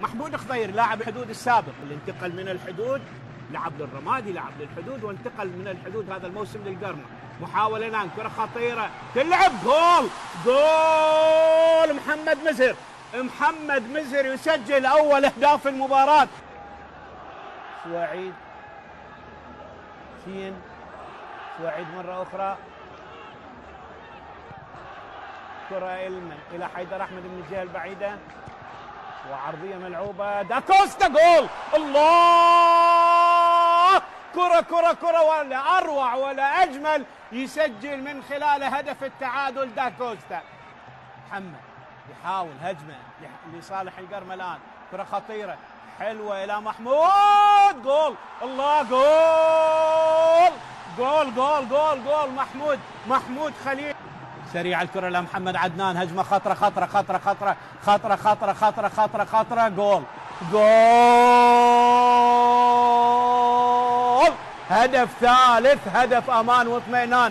محمود خضير لاعب الحدود السابق اللي انتقل من الحدود، لعب للرمادي، لعب للحدود، وانتقل من الحدود هذا الموسم للقرمة. محاولة الآن، كرة خطيرة تلعب، جول جول محمد مزهر. محمد مزهر يسجل أول أهداف المباراة. سواعيد شين، سواعيد مرة أخرى، كرة إلى حيدر أحمد من الجهة البعيدة، وعرضية ملعوبة، داكوستا، جول. الله، كرة ولا أروع ولا أجمل، يسجل من خلال هدف التعادل داكوستا. محمد يحاول هجمة لصالح القرمة الآن، كرة خطيرة حلوة إلى محمود، جول. الله، جول جول جول جول جول محمود خليل. سريع الكرة لمحمد عدنان، هجمة خطرة خطرة خطرة خطرة خطرة خطرة خطرة خطرة خطرة، جول جول. هدف ثالث، هدف أمان واطمئنان.